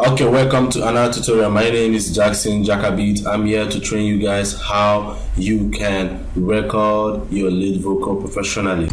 Okay, welcome to another tutorial. My name is Jakabit. I'm here to train you guys how you can record your lead vocal professionally.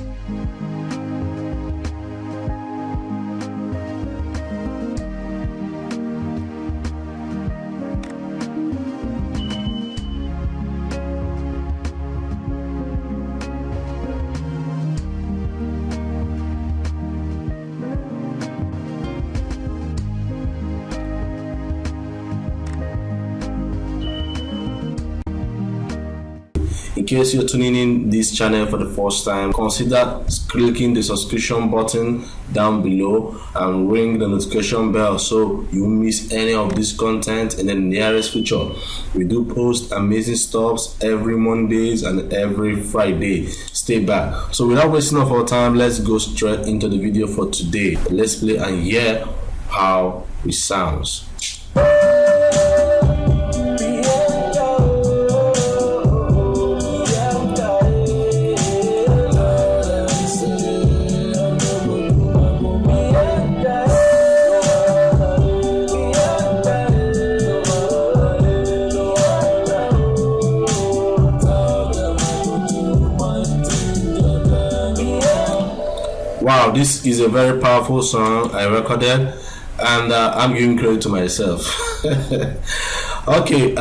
In case you're tuning in this channel for the first time, consider clicking the subscription button down below and ring the notification bell so you won't miss any of this content in the nearest future. We do post amazing stuff every Mondays and every Friday. Stay back. So without wasting of our time, let's go straight into the video for today. Let's play and hear how it sounds. Wow, this is a very powerful song I recorded, and I'm giving credit to myself. Okay,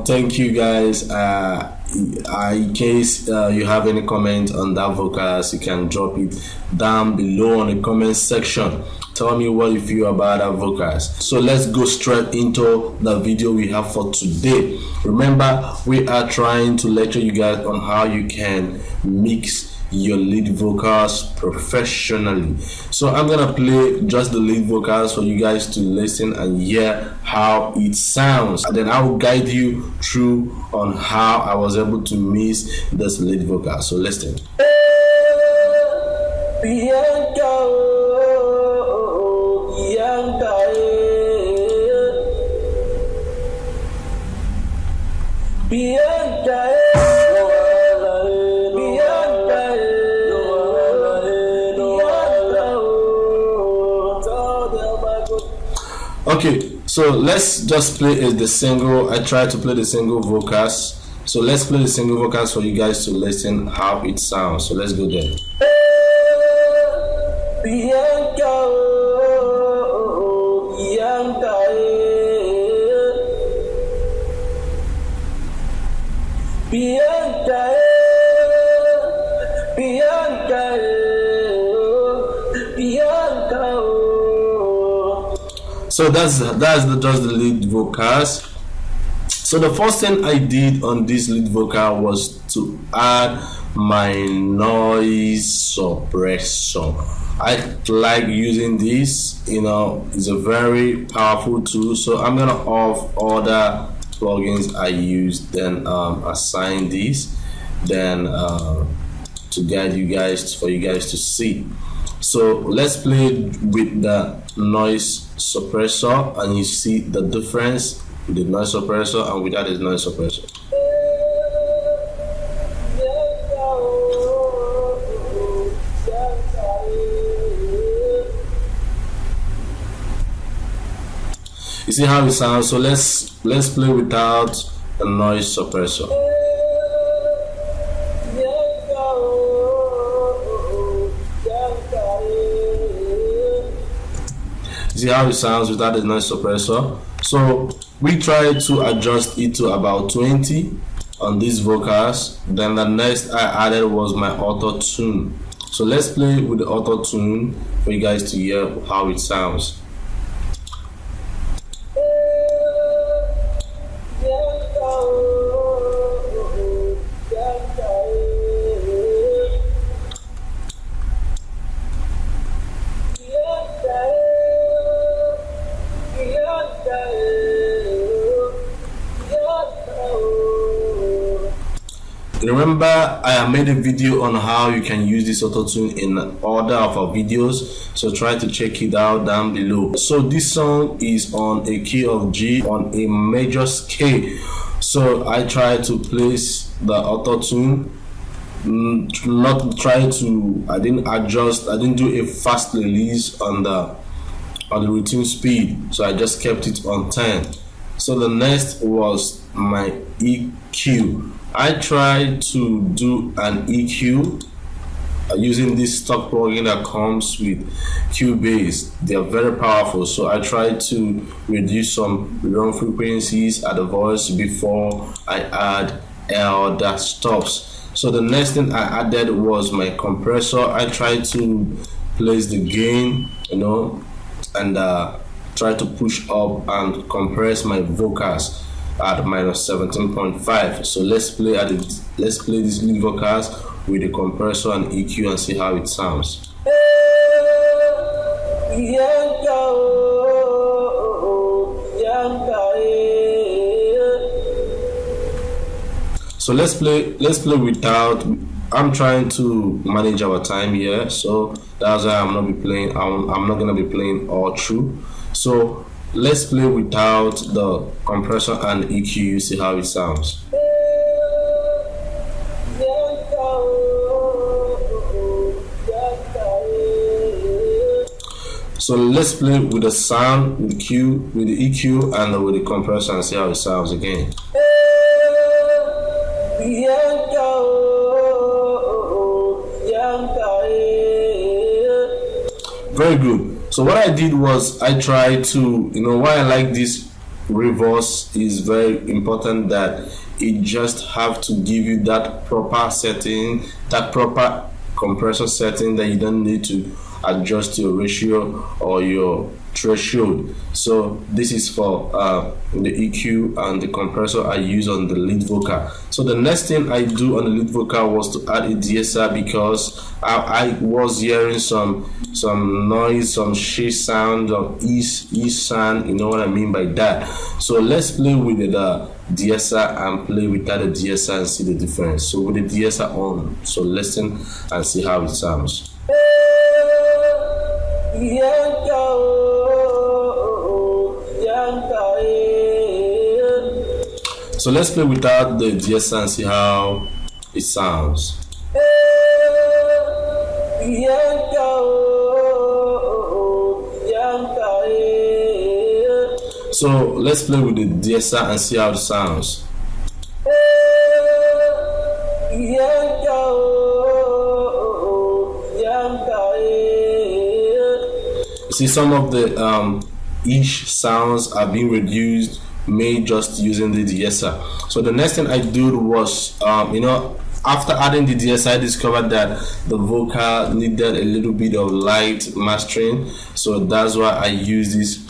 thank you guys. In case you have any comment on that vocals, you can drop it down below on the comment section. Tell me what you feel about that vocals. So let's go straight into the video we have for today. Remember, we are trying to lecture you guys on how you can mix your lead vocals professionally. So I'm gonna play just the lead vocals for you guys to listen and hear how it sounds, and then I will guide you through on how I was able to mix this lead vocal. So listen. Okay, so let's just play the single. I try to play the single vocals. So let's play the single vocals for you guys to listen how it sounds. So let's go there. So that's just the lead vocals. So the first thing I did on this lead vocal was to add my noise suppressor. I like using this, it's a very powerful tool. So I'm gonna off all the plugins I use, then assign this, then to guide you guys, for you guys to see. So let's play with the noise suppressor, and you see the difference with the noise suppressor and without the noise suppressor. You see how it sounds? So let's play without a noise suppressor. See how it sounds without the noise suppressor. So we try to adjust it to about 20 on these vocals. Then the next I added was my auto tune. So let's play with the auto tune for you guys to hear how it sounds. Remember, I have made a video on how you can use this auto tune in order of our videos, so try to check it out down below. So this song is on a key of G on a major scale. So I try to place the auto tune, I didn't adjust, I didn't do a fast release on the on the routine speed, so I just kept it on 10. So the next was my EQ. I tried to do an EQ using this stock plugin that comes with Cubase. They are very powerful, so I tried to reduce some rerun frequencies at the voice before I add other stops. So the next thing I added was my compressor. I tried to place the gain, and try to push up and compress my vocals at -17.5. So let's play these lead vocals with the compressor and EQ and see how it sounds. So let's play without. I'm trying to manage our time here, so that's why I'm not gonna be playing all through. So let's play without the compressor and EQ, see how it sounds. So let's play with the sound, with the EQ and with the compressor and see how it sounds again. Very good. So what I did was I tried to, why I like this reverse is very important, that it just have to give you that proper setting, that proper compressor setting, that you don't need to adjust your ratio or your threshold. So this is for the EQ and the compressor I use on the lead vocal. So the next thing I do on the lead vocal was to add a DSR, because I was hearing some noise, some she sound, or e sound, you know what I mean by that. So let's play with the DSR and play without the DSR and see the difference. So with the DSR on, so listen and see how it sounds. So let's play without the DSR and see how it sounds. So let's play with the DSR and see how it sounds. See, some of the ish sounds are being reduced, made just using the DSR. So the next thing I did was, after adding the DSR, I discovered that the vocal needed a little bit of light mastering. So that's why I use this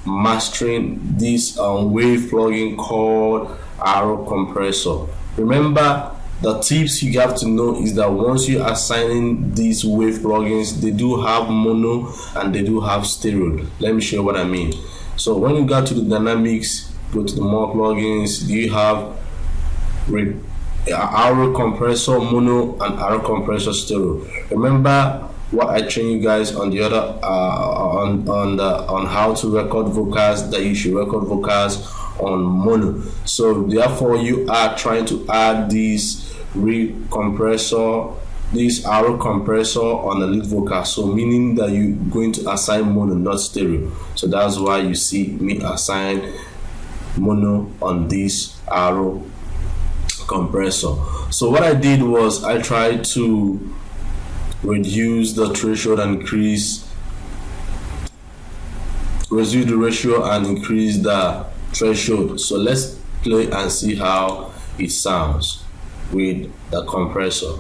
mastering, this wave plugin called Arrow Compressor. Remember, the tips you have to know is that once you are assigning these wave plugins, they do have mono and they do have stereo. Let me show you what I mean. So when you go to the dynamics, go to the more plugins, you have Arrow Compressor mono and Arrow Compressor stereo. Remember what I train you guys on the other on how to record vocals, that you should record vocals on mono. So therefore you are trying to add this this Arrow compressor on the lead vocal, so meaning that you're going to assign mono, not stereo. So that's why you see me assign mono on this Arrow compressor. So what I did was I tried to reduce the threshold and reduce the ratio and increase the threshold. So let's play and see how it sounds with the compressor.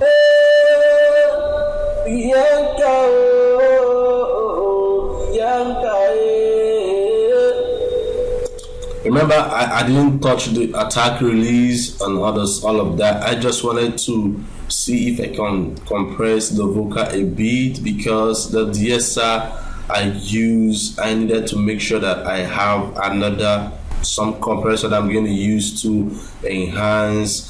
Remember, I didn't touch the attack, release and all of that. I just wanted to see if I can compress the vocal a bit, because the DSR I needed to make sure that I have some compressor that I'm going to use to enhance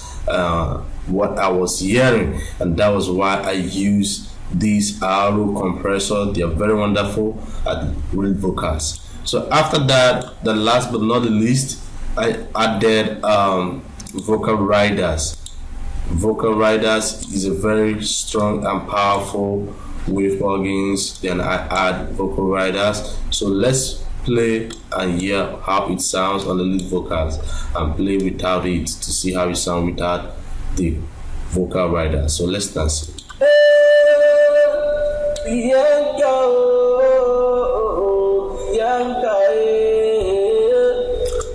what I was hearing, and that was why I used these Arrow compressor. They are very wonderful at real vocals. So after that, the last but not the least, I added vocal riders. Vocal riders is a very strong and powerful wave plugins, then I add vocal riders. So let's play and hear how it sounds on the lead vocals, and play without it to see how it sounds without the vocal rider. So let's dance it.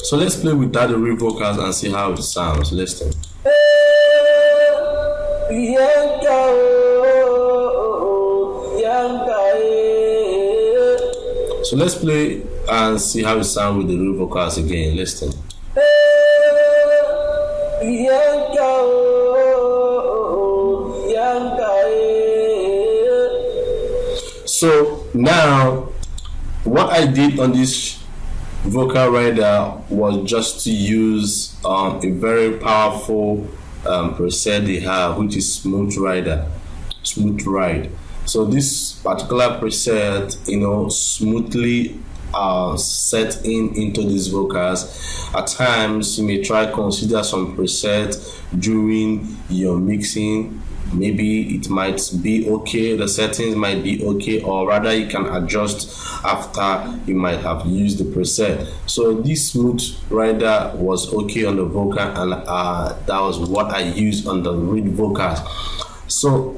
So let's play without the real vocals and see how it sounds. Listen. So let's play and see how it sounds with the real vocals again. Listen. So now what I did on this vocal rider was just to use a very powerful preset they have, which is smooth ride. So this particular preset, smoothly set into these vocals. At times you may try consider some preset during your mixing. Maybe it might be okay, the settings might be okay, or rather you can adjust after you might have used the preset. So this smooth rider was okay on the vocal, and that was what I used on the lead vocals. So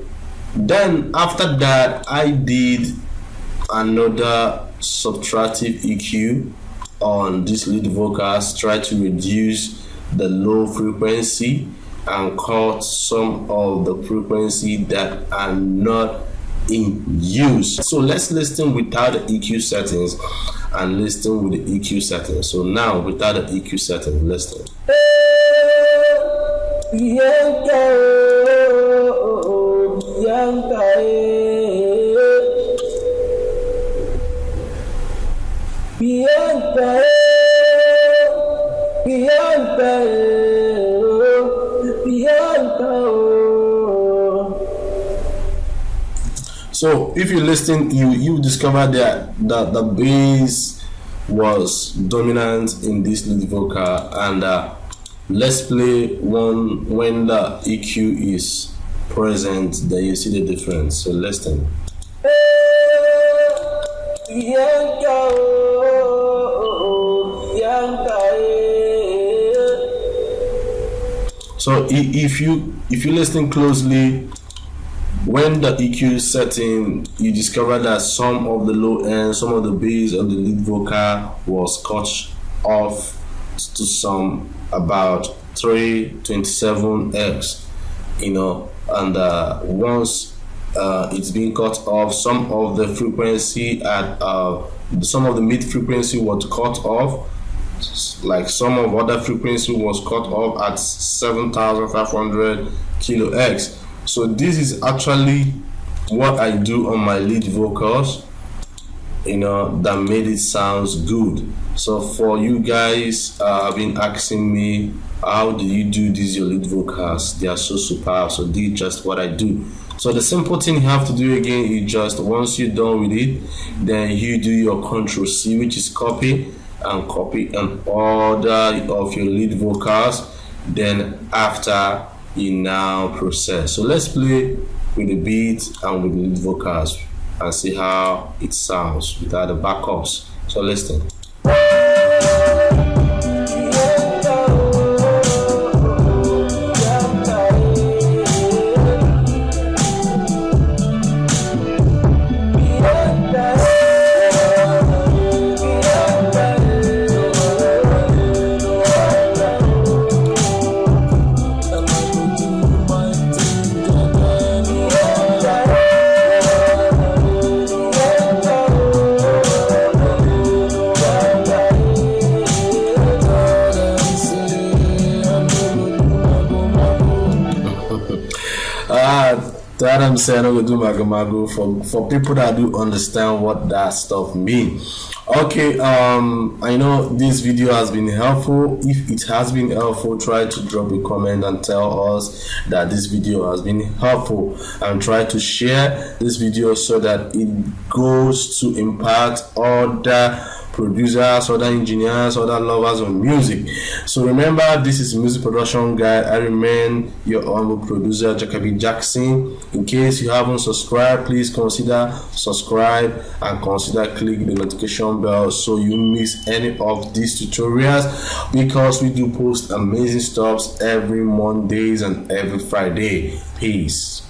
then after that, I did another subtractive EQ on this lead vocals, try to reduce the low frequency and cut some of the frequency that are not in use. So let's listen without the EQ settings and listen with the EQ settings. So now without the EQ settings, listen. So if you listen, you discover that the bass was dominant in this lead vocal, and let's play one when the EQ is present, then you see the difference. So listen. So if you listen closely, when the EQ is setting, you discover that some of the low end, some of the bass of the lead vocal was cut off to some about 327 Hz, and once it's being cut off, some of the frequency at some of the mid frequency was cut off, like some of other frequency was cut off at 7,500 kHz. So this is actually what I do on my lead vocals, that made it sounds good. So for you guys have been asking me, how do you do these your lead vocals? They are so superb. So this is just what I do. So the simple thing you have to do again is just, once you're done with it, then you do your Ctrl+C, which is copy an order of your lead vocals. Then after, you now process. So let's play with the beat and with the lead vocals and see how it sounds without the backups. So listen. That I'm saying, I'm gonna do mago for people that do understand what that stuff means. Okay, I know this video has been helpful. If it has been helpful, try to drop a comment and tell us that this video has been helpful, and try to share this video so that it goes to impact other producers, other engineers, other lovers of music. So remember, this is Music Production Guide. I remain your humble producer, Jakabit Jackson. In case you haven't subscribed, please consider subscribe and consider click the notification bell so you miss any of these tutorials, because we do post amazing stuff every Mondays and every Friday. Peace.